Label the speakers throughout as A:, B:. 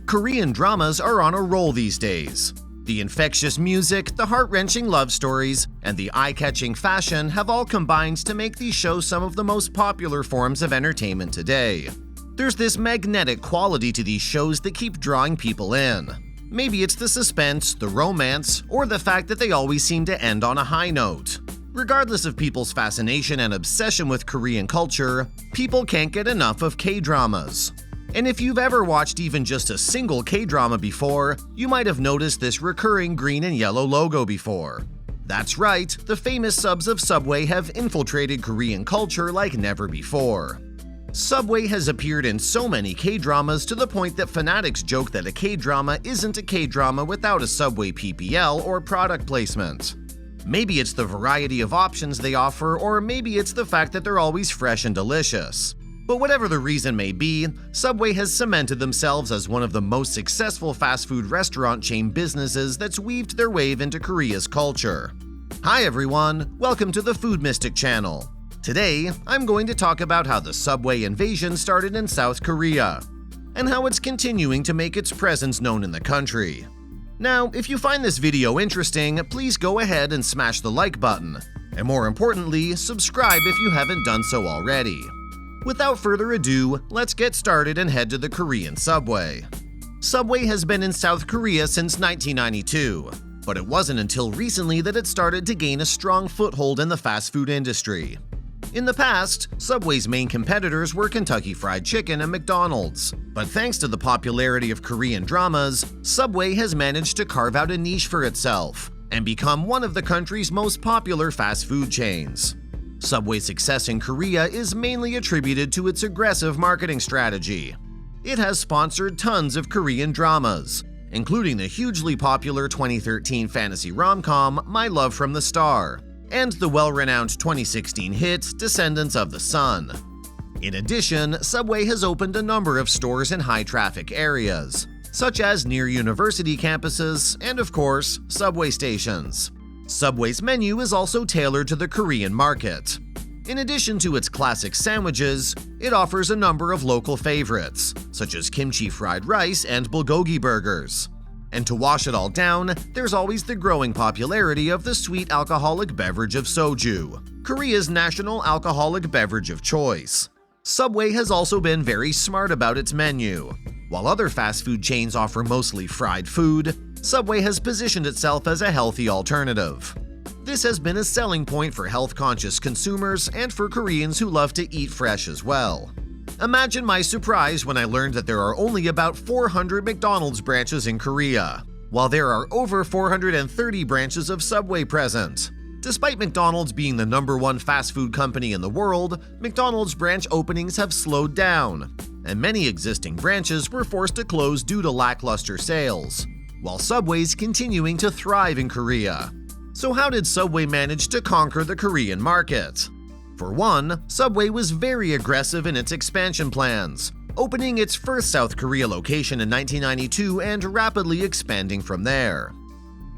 A: Korean dramas are on a roll these days. The infectious music, the heart-wrenching love stories, and the eye-catching fashion have all combined to make these shows some of the most popular forms of entertainment today. There's this magnetic quality to these shows that keep drawing people in. Maybe it's the suspense, the romance, or the fact that they always seem to end on a high note. Regardless of people's fascination and obsession with Korean culture, people can't get enough of K-dramas. And if you've ever watched even just a single K-drama before, you might have noticed this recurring green and yellow logo before. That's right, the famous subs of Subway have infiltrated Korean culture like never before. Subway has appeared in so many K-dramas to the point that fanatics joke that a K-drama isn't a K-drama without a Subway PPL or product placement. Maybe it's the variety of options they offer, or maybe it's the fact that they're always fresh and delicious. But whatever the reason may be, Subway has cemented themselves as one of the most successful fast food restaurant chain businesses that's weaved their way into Korea's culture. Hi everyone, welcome to the Food Mystic channel. Today, I'm going to talk about how the Subway invasion started in South Korea, and how it's continuing to make its presence known in the country. Now, if you find this video interesting, please go ahead and smash the like button, and more importantly, subscribe if you haven't done so already. Without further ado, let's get started and head to the Korean Subway. Subway has been in South Korea since 1992, but it wasn't until recently that it started to gain a strong foothold in the fast food industry. In the past, Subway's main competitors were Kentucky Fried Chicken and McDonald's, but thanks to the popularity of Korean dramas, Subway has managed to carve out a niche for itself and become one of the country's most popular fast food chains. Subway's success in Korea is mainly attributed to its aggressive marketing strategy. It has sponsored tons of Korean dramas, including the hugely popular 2013 fantasy rom-com My Love from the Star, and the well-renowned 2016 hit Descendants of the Sun. In addition, Subway has opened a number of stores in high-traffic areas, such as near university campuses and, of course, subway stations. Subway's menu is also tailored to the Korean market. In addition to its classic sandwiches, it offers a number of local favorites, such as kimchi fried rice and bulgogi burgers. And to wash it all down, there's always the growing popularity of the sweet alcoholic beverage of soju, Korea's national alcoholic beverage of choice. Subway has also been very smart about its menu. While other fast food chains offer mostly fried food, Subway has positioned itself as a healthy alternative. This has been a selling point for health-conscious consumers and for Koreans who love to eat fresh as well. Imagine my surprise when I learned that there are only about 400 McDonald's branches in Korea, while there are over 430 branches of Subway present. Despite McDonald's being the #1 fast food company in the world, McDonald's branch openings have slowed down, and many existing branches were forced to close due to lackluster sales, while Subway's continuing to thrive in Korea. So how did Subway manage to conquer the Korean market? For one, Subway was very aggressive in its expansion plans, opening its first South Korea location in 1992 and rapidly expanding from there.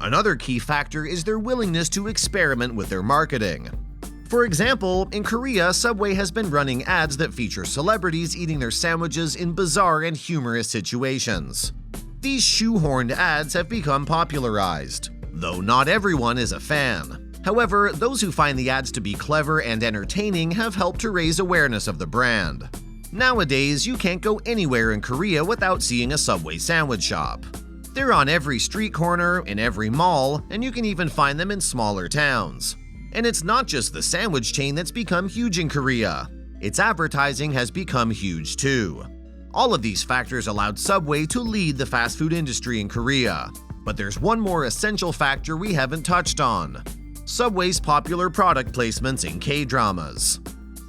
A: Another key factor is their willingness to experiment with their marketing. For example, in Korea, Subway has been running ads that feature celebrities eating their sandwiches in bizarre and humorous situations. These shoehorned ads have become popularized, though not everyone is a fan. However, those who find the ads to be clever and entertaining have helped to raise awareness of the brand. Nowadays, you can't go anywhere in Korea without seeing a Subway sandwich shop. They're on every street corner, in every mall, and you can even find them in smaller towns. And it's not just the sandwich chain that's become huge in Korea. Its advertising has become huge too. All of these factors allowed Subway to lead the fast food industry in Korea. But there's one more essential factor we haven't touched on: Subway's popular product placements in K-dramas.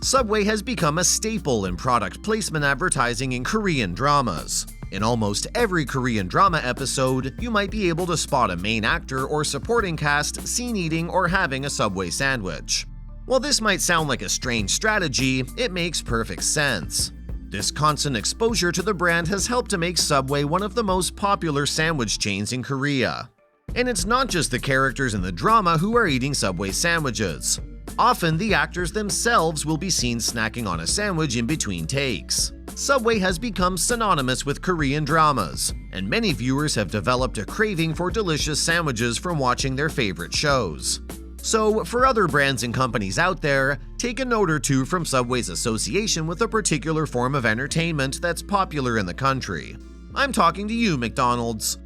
A: Subway has become a staple in product placement advertising in Korean dramas. In almost every Korean drama episode, you might be able to spot a main actor or supporting cast seen eating or having a Subway sandwich. While this might sound like a strange strategy, it makes perfect sense. This constant exposure to the brand has helped to make Subway one of the most popular sandwich chains in Korea. And it's not just the characters in the drama who are eating Subway sandwiches. Often, the actors themselves will be seen snacking on a sandwich in between takes. Subway has become synonymous with Korean dramas, and many viewers have developed a craving for delicious sandwiches from watching their favorite shows. So, for other brands and companies out there, take a note or two from Subway's association with a particular form of entertainment that's popular in the country. I'm talking to you, McDonald's.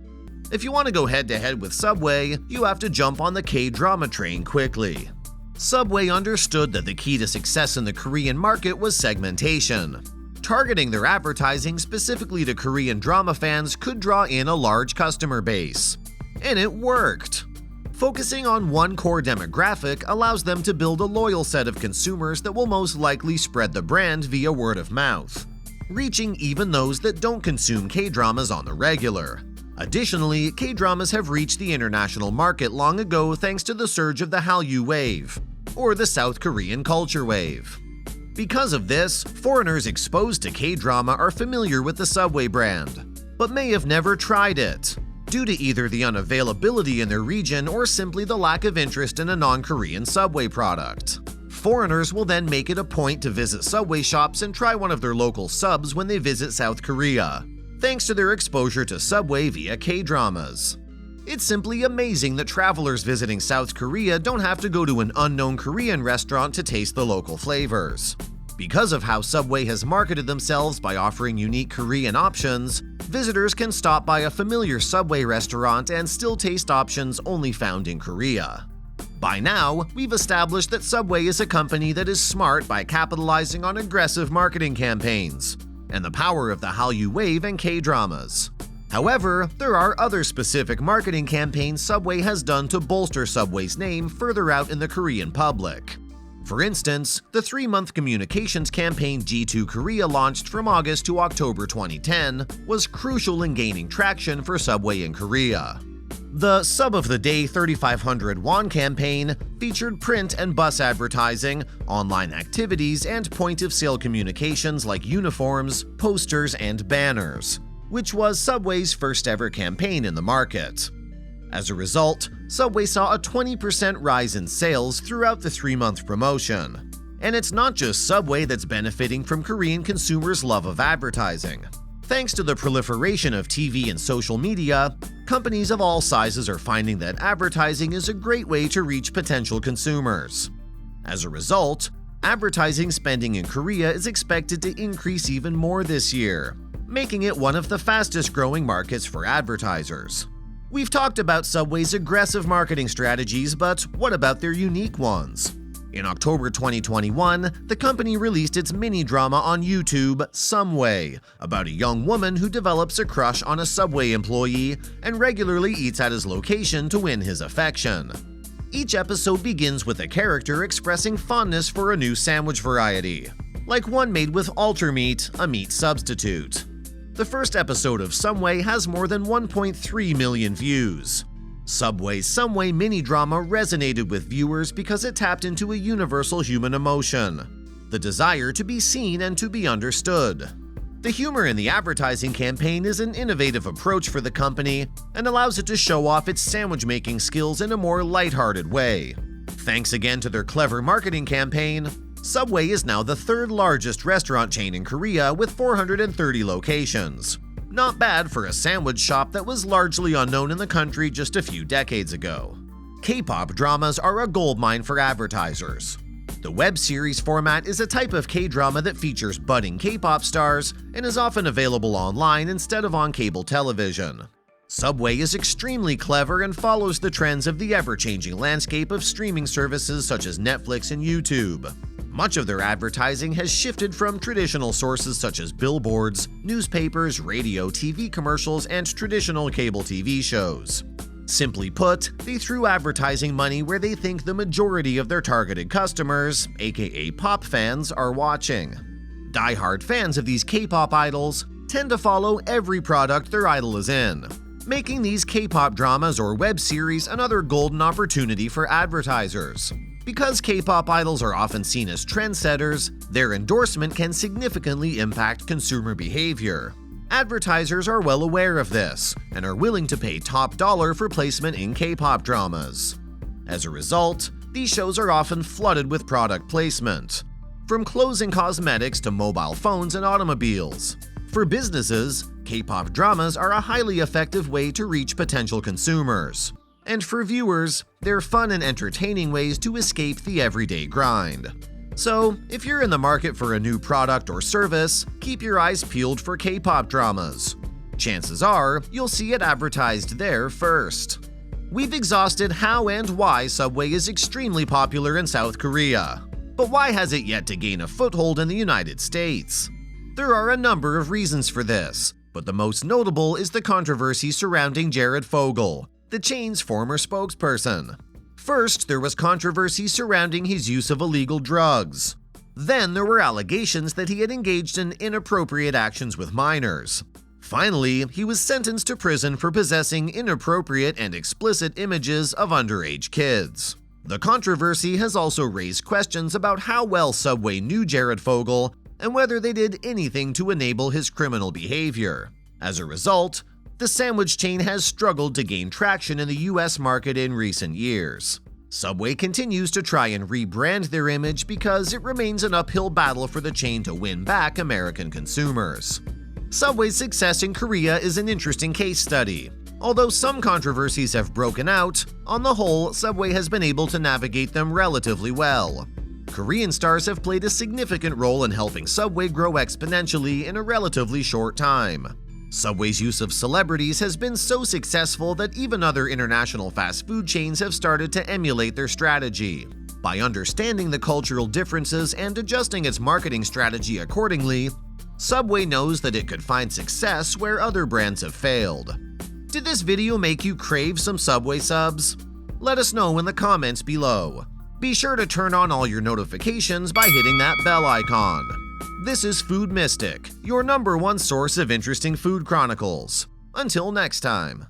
A: If you want to go head-to-head with Subway, you have to jump on the K-drama train quickly. Subway understood that the key to success in the Korean market was segmentation. Targeting their advertising specifically to Korean drama fans could draw in a large customer base. And it worked. Focusing on one core demographic allows them to build a loyal set of consumers that will most likely spread the brand via word of mouth, reaching even those that don't consume K-dramas on the regular. Additionally, K-dramas have reached the international market long ago thanks to the surge of the Hallyu wave, or the South Korean culture wave. Because of this, foreigners exposed to K-drama are familiar with the Subway brand, but may have never tried it, due to either the unavailability in their region or simply the lack of interest in a non-Korean Subway product. Foreigners will then make it a point to visit Subway shops and try one of their local subs when they visit South Korea, thanks to their exposure to Subway via K-dramas. It's simply amazing that travelers visiting South Korea don't have to go to an unknown Korean restaurant to taste the local flavors. Because of how Subway has marketed themselves by offering unique Korean options, visitors can stop by a familiar Subway restaurant and still taste options only found in Korea. By now, we've established that Subway is a company that is smart by capitalizing on aggressive marketing campaigns and the power of the Hallyu wave and K-dramas. However, there are other specific marketing campaigns Subway has done to bolster Subway's name further out in the Korean public. For instance, the 3-month communications campaign G2 Korea launched from August to October 2010 was crucial in gaining traction for Subway in Korea. The Sub of the Day 3,500 won campaign featured print and bus advertising, online activities, and point-of-sale communications like uniforms, posters, and banners, which was Subway's first-ever campaign in the market. As a result, Subway saw a 20% rise in sales throughout the 3-month promotion. And it's not just Subway that's benefiting from Korean consumers' love of advertising. Thanks to the proliferation of TV and social media, companies of all sizes are finding that advertising is a great way to reach potential consumers. As a result, advertising spending in Korea is expected to increase even more this year, making it one of the fastest-growing markets for advertisers. We've talked about Subway's aggressive marketing strategies, but what about their unique ones? In October 2021, the company released its mini-drama on YouTube, Someway, about a young woman who develops a crush on a Subway employee and regularly eats at his location to win his affection. Each episode begins with a character expressing fondness for a new sandwich variety, like one made with alter meat, a meat substitute. The first episode of Someway has more than 1.3 million views. Subway's Someway mini-drama resonated with viewers because it tapped into a universal human emotion, the desire to be seen and to be understood. The humor in the advertising campaign is an innovative approach for the company and allows it to show off its sandwich-making skills in a more lighthearted way. Thanks again to their clever marketing campaign, Subway is now the 3rd largest restaurant chain in Korea with 430 locations. Not bad for a sandwich shop that was largely unknown in the country just a few decades ago. K-pop dramas are a goldmine for advertisers. The web series format is a type of K-drama that features budding K-pop stars and is often available online instead of on cable television. Subway is extremely clever and follows the trends of the ever-changing landscape of streaming services such as Netflix and YouTube. Much of their advertising has shifted from traditional sources such as billboards, newspapers, radio, TV commercials, and traditional cable TV shows. Simply put, they threw advertising money where they think the majority of their targeted customers, aka pop fans, are watching. Die-hard fans of these K-pop idols tend to follow every product their idol is in, making these K-pop dramas or web series another golden opportunity for advertisers. Because K-pop idols are often seen as trendsetters, their endorsement can significantly impact consumer behavior. Advertisers are well aware of this and are willing to pay top dollar for placement in K-pop dramas. As a result, these shows are often flooded with product placement. from clothes and cosmetics to mobile phones and automobiles. For businesses, K-pop dramas are a highly effective way to reach potential consumers. And for viewers, they're fun and entertaining ways to escape the everyday grind. So, if you're in the market for a new product or service, keep your eyes peeled for K-pop dramas. Chances are, you'll see it advertised there first. We've exhausted how and why Subway is extremely popular in South Korea. But why has it yet to gain a foothold in the United States? There are a number of reasons for this, but the most notable is the controversy surrounding Jared Fogle, the chain's former spokesperson. First, there was controversy surrounding his use of illegal drugs. Then there were allegations that he had engaged in inappropriate actions with minors. Finally, he was sentenced to prison for possessing inappropriate and explicit images of underage kids. The controversy has also raised questions about how well Subway knew Jared Fogle and whether they did anything to enable his criminal behavior. As a result, the sandwich chain has struggled to gain traction in the US market in recent years. Subway continues to try and rebrand their image because it remains an uphill battle for the chain to win back American consumers. Subway's success in Korea is an interesting case study. Although some controversies have broken out, on the whole, Subway has been able to navigate them relatively well. Korean stars have played a significant role in helping Subway grow exponentially in a relatively short time. Subway's use of celebrities has been so successful that even other international fast food chains have started to emulate their strategy. By understanding the cultural differences and adjusting its marketing strategy accordingly, Subway knows that it could find success where other brands have failed. Did this video make you crave some Subway subs? Let us know in the comments below. Be sure to turn on all your notifications by hitting that bell icon. This is Food Mystic, your #1 source of interesting food chronicles. Until next time.